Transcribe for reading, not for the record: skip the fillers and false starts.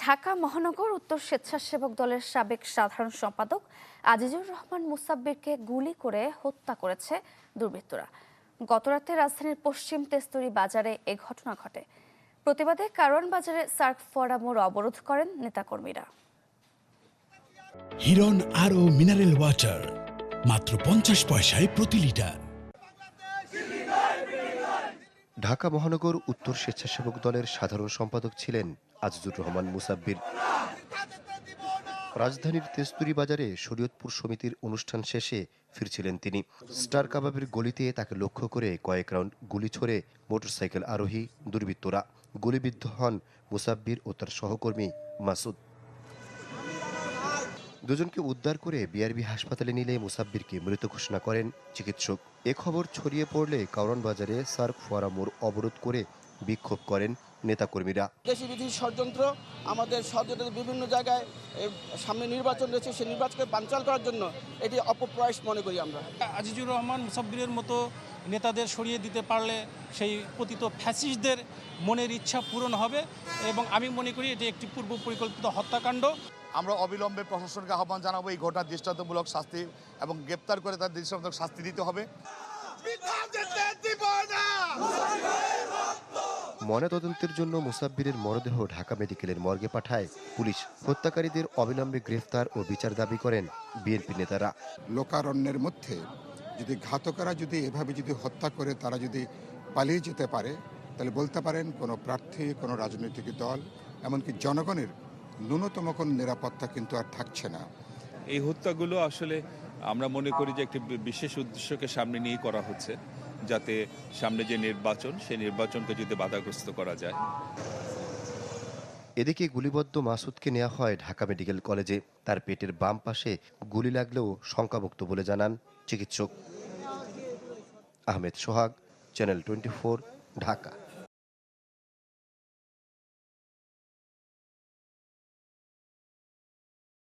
ঢাকা মহানগর উত্তর স্বেচ্ছাসেবক দলের সাবেক সাধারণ সম্পাদক আজিজুর রহমান মুসাব্বিরকে গুলি করে হত্যা করেছে দুর্বৃত্তরা। গতরাতে রাজধানীর পশ্চিম তেস্তুরি বাজারে এ ঘটনা ঘটে। প্রতিবাদে কারওয়ান বাজারে সার্ক ফোয়ারা মোড় অবরোধ করেন নেতাকর্মীরা। হিরন আরও মিনারেল ওয়াটার মাত্র 50 পয়সায় প্রতি লিটার। ঢাকা মহানগর উত্তর স্বেচ্ছাসেবক দলের সাধারণ সম্পাদক ছিলেন আজিজুর রহমান মুসাব্বির। রাজধানীর তেস্তুরি বাজারে শরীয়তপুর সমিতির অনুষ্ঠান শেষে ফিরছিলেন তিনি। স্টার কাবাবের গলিতে তাকে লক্ষ্য করে কয়েক রাউন্ড গুলি ছোড়ে মোটরসাইকেল আরোহী দুর্বৃত্তরা। গুলিবিদ্ধ হন মুসাব্বির ও তার সহকর্মী মাসুদ। দুজনকে উদ্ধার করে বিআরবি হাসপাতালে নিলে মুসাব্বিরকে মৃত ঘোষণা করেন চিকিৎসক। এ খবর ছড়িয়ে পড়লে কারওয়ান বাজারে সার্ক ফোয়ারা মোড় অবরোধ করে বিক্ষোভ করেন নেতাকর্মীরা। দেশি বিদেশি ষড়যন্ত্র আমাদের ষড়যন্ত্রের বিভিন্ন জায়গায় সামনে নির্বাচন রয়েছে, সেই নির্বাচনকে বানচাল করার জন্য এটি অপপ্রয়াস মনে করি আমরা। আজিজুর রহমান মুসাব্বিরের মতো নেতাদের সরিয়ে দিতে পারলে সেই পতিত ফ্যাসিস্টদের মনের ইচ্ছা পূরণ হবে এবং আমি মনে করি এটি একটি পূর্ব পরিকল্পিত হত্যাকাণ্ড। আমরা অবিলম্বে প্রশাসনকে আহ্বান জানাবো এই ঘটনার দৃষ্টান্তমূলক শাস্তি এবং গ্রেপ্তার করে তার দৃষ্টান্তমূলক শাস্তি দিতে হবে। ময়নাতদন্তের জন্য মুসাব্বিরের মরদেহ ঢাকা মেডিকেলের মর্গে পাঠায় পুলিশ। হত্যাকারীদের অবিলম্বে গ্রেফতার ও বিচার দাবি করেন বিএনপি নেতারা। লোকারণ্যের মধ্যে যদি ঘাতকরা যদি এভাবে যদি হত্যা করে তারা যদি পালিয়ে যেতে পারে, তাহলে বলতে পারেন কোনো প্রার্থী, কোনো রাজনৈতিক দল, এমনকি জনগণের ন্যূনতম কোনো নিরাপত্তা কিন্তু আর থাকছে না। এই হত্যাগুলো আসলে আমরা মনে করি যে একটি বিশেষ উদ্দেশ্যকে সামনে নিয়ে করা হচ্ছে, যাতে সামনে যে নির্বাচন সেই নির্বাচনকে যদি বাধাগ্রস্ত করা যায়। এদিকে গুলিবদ্ধ মাসুদকে নেওয়া হয় ঢাকা মেডিকেল কলেজে। তার পেটের বাম পাশে গুলি লাগলেও শঙ্কামুক্ত বলে জানান চিকিৎসক। আহমেদ সোহাগ, চ্যানেল 24, ঢাকা।